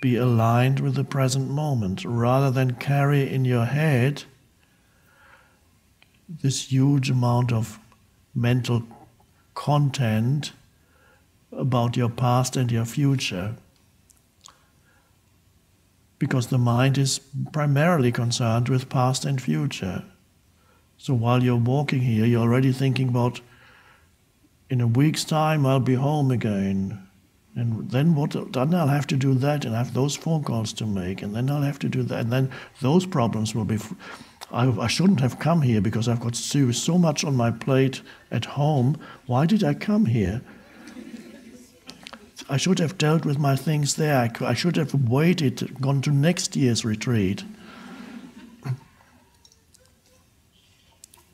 be aligned with the present moment, rather than carry in your head this huge amount of mental content about your past and your future. Because the mind is primarily concerned with past and future. So while you're walking here, you're already thinking about, in a week's time I'll be home again. And then then I'll have to do that, and I have those phone calls to make, and then I'll have to do that, and then those problems will be... I shouldn't have come here because I've got so much on my plate at home. Why did I come here? I should have dealt with my things there. I should have waited, gone to next year's retreat.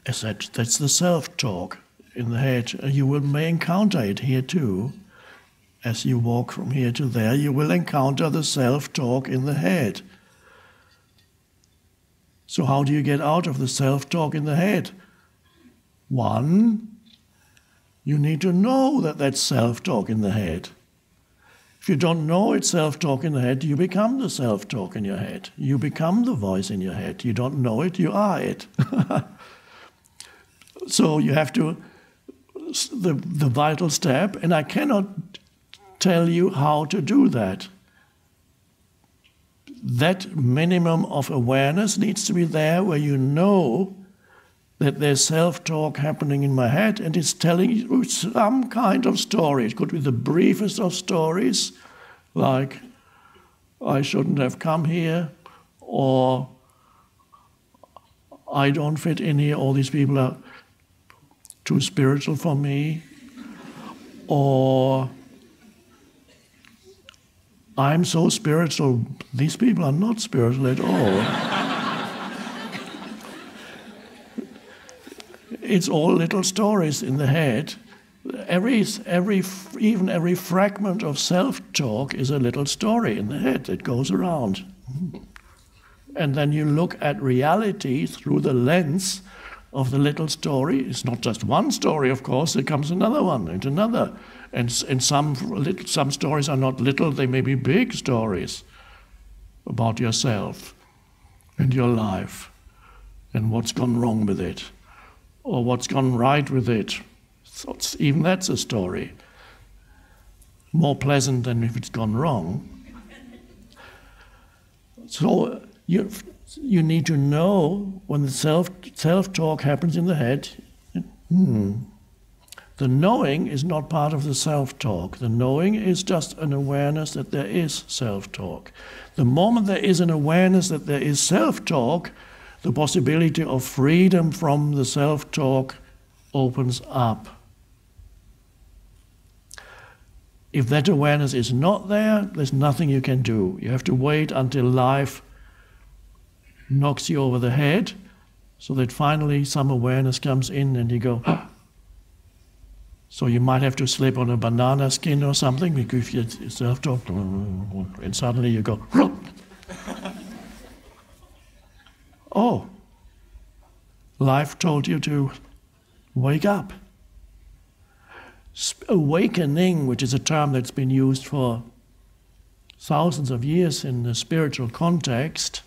That's the self-talk in the head. You may encounter it here too. As you walk from here to there, you will encounter the self-talk in the head. So how do you get out of the self-talk in the head? One, you need to know that that's self-talk in the head. If you don't know it's self-talk in the head, you become the self-talk in your head. You become the voice in your head. You don't know it, you are it. So you have to, the vital step, and I cannot tell you how to do that. That minimum of awareness needs to be there where you know that there's self-talk happening in my head and it's telling you some kind of story. It could be the briefest of stories, like, I shouldn't have come here, or I don't fit in here, all these people are too spiritual for me, or I'm so spiritual, these people are not spiritual at all. It's all little stories in the head. Even every fragment of self-talk is a little story in the head that goes around. And then you look at reality through the lens of the little story. It's not just one story, of course, there comes another one and another. And some stories are not little, they may be big stories about yourself and your life and what's gone wrong with it or what's gone right with it. So even that's a story. More pleasant than if it's gone wrong. So you need to know when the self-talk happens in the head, the knowing is not part of the self-talk. The knowing is just an awareness that there is self-talk. The moment there is an awareness that there is self-talk, the possibility of freedom from the self-talk opens up. If that awareness is not there, there's nothing you can do. You have to wait until life knocks you over the head, so that finally some awareness comes in and you go, ah. So you might have to slip on a banana skin or something, because you self-talk, and suddenly you go, oh, life told you to wake up. Awakening, which is a term that's been used for thousands of years in the spiritual context,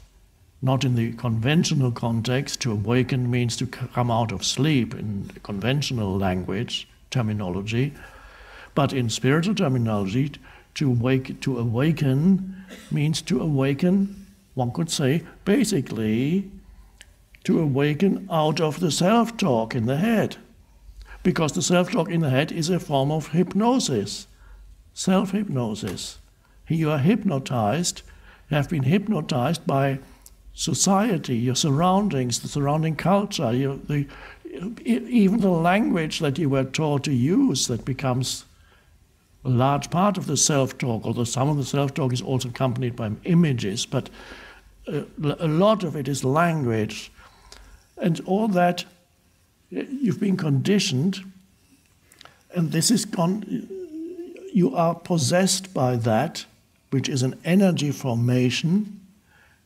not in the conventional context. To awaken means to come out of sleep in conventional language, terminology. But in spiritual terminology, to awaken means to awaken, one could say, basically, to awaken out of the self-talk in the head. Because the self-talk in the head is a form of hypnosis, self-hypnosis. You are hypnotized, you have been hypnotized by society, your surroundings, the surrounding culture, even the language that you were taught to use, that becomes a large part of the self-talk, although some of the self-talk is also accompanied by images, but a lot of it is language. And all that, you've been conditioned, and this is gone, you are possessed by that, which is an energy formation,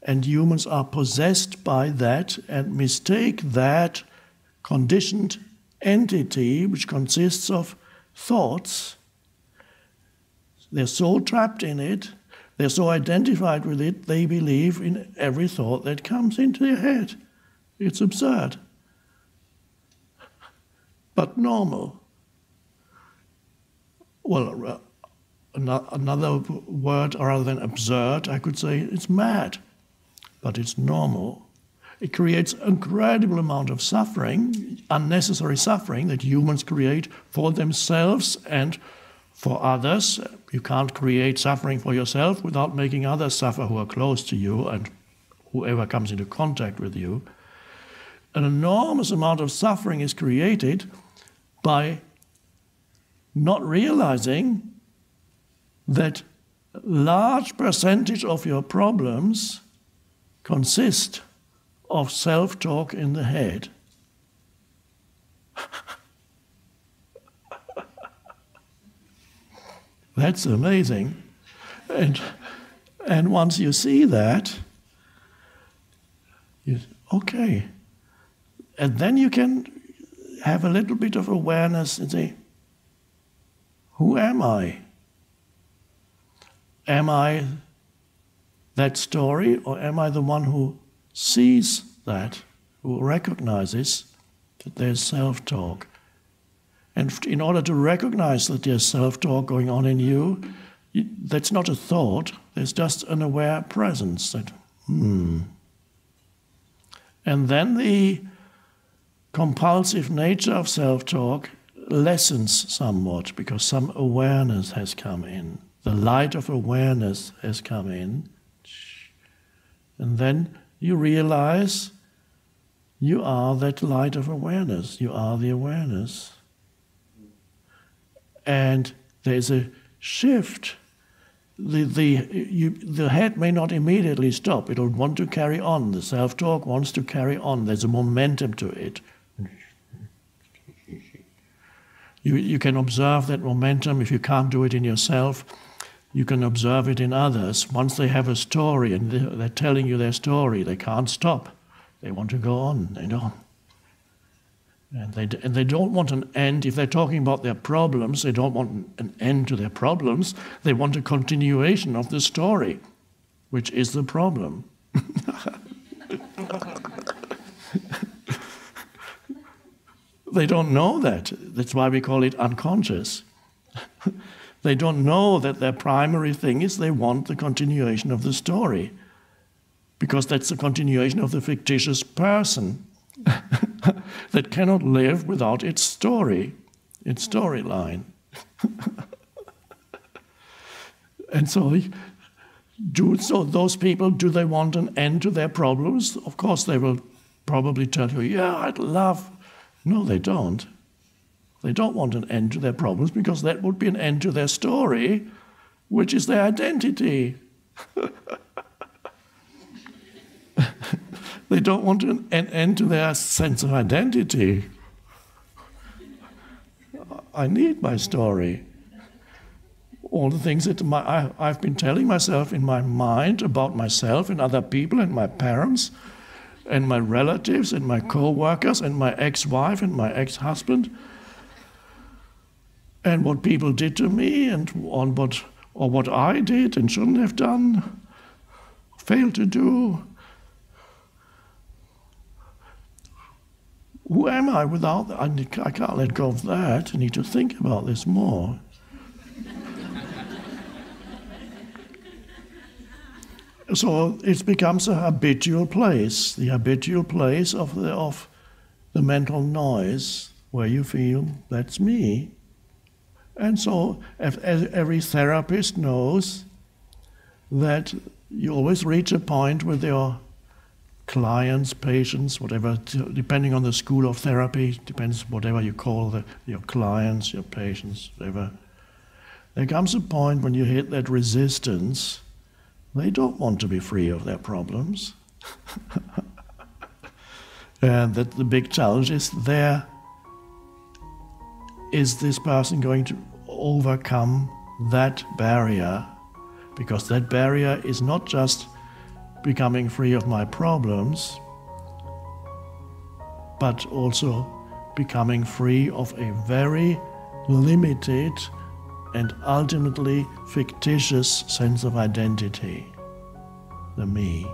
and humans are possessed by that and mistake that conditioned entity, which consists of thoughts. They're so trapped in it They're so identified with it, they believe in every thought that comes into their head. It's absurd, but normal. Well, another word rather than absurd, I could say it's mad, but it's normal. It creates an incredible amount of suffering, unnecessary suffering that humans create for themselves and for others. You can't create suffering for yourself without making others suffer who are close to you and whoever comes into contact with you. An enormous amount of suffering is created by not realizing that a large percentage of your problems consist of self-talk in the head. That's amazing. And once you see that, okay. And then you can have a little bit of awareness and say, who am I? Am I that story, or am I the one who sees that, who recognizes that there's self-talk? And in order to recognize that there's self-talk going on in you, that's not a thought, there's just an aware presence that, And then the compulsive nature of self-talk lessens somewhat because some awareness has come in. The light of awareness has come in. And then you realize you are that light of awareness. You are the awareness. And there's a shift. The head may not immediately stop. It'll want to carry on. The self-talk wants to carry on. There's a momentum to it. You can observe that momentum. If you can't do it in yourself, you can observe it in others. Once they have a story and they're telling you their story, they can't stop. They want to go on. They don't. And they don't want an end. If they're talking about their problems, they don't want an end to their problems. They want a continuation of the story, which is the problem. They don't know that. That's why we call it unconscious. They don't know that their primary thing is they want the continuation of the story, because that's the continuation of the fictitious person that cannot live without its story, its storyline. And so those people, do they want an end to their problems? Of course they will probably tell you, yeah, I'd love. No, they don't. They don't want an end to their problems because that would be an end to their story, which is their identity. They don't want an end to their sense of identity. I need my story. All the things that I've been telling myself in my mind about myself and other people and my parents and my relatives and my co-workers and my ex-wife and my ex-husband, and what people did to me and what I did and shouldn't have done, failed to do. Who am I without that? I can't let go of that. I need to think about this more. So it becomes a habitual place, the habitual place of the mental noise, where you feel, that's me. And so every therapist knows that you always reach a point with your clients, patients, whatever, depending on the school of therapy, depends whatever you call your clients, your patients, whatever. There comes a point when you hit that resistance. They don't want to be free of their problems. And that the big challenge is this person going to overcome that barrier? Because that barrier is not just becoming free of my problems, but also becoming free of a very limited and ultimately fictitious sense of identity, the me.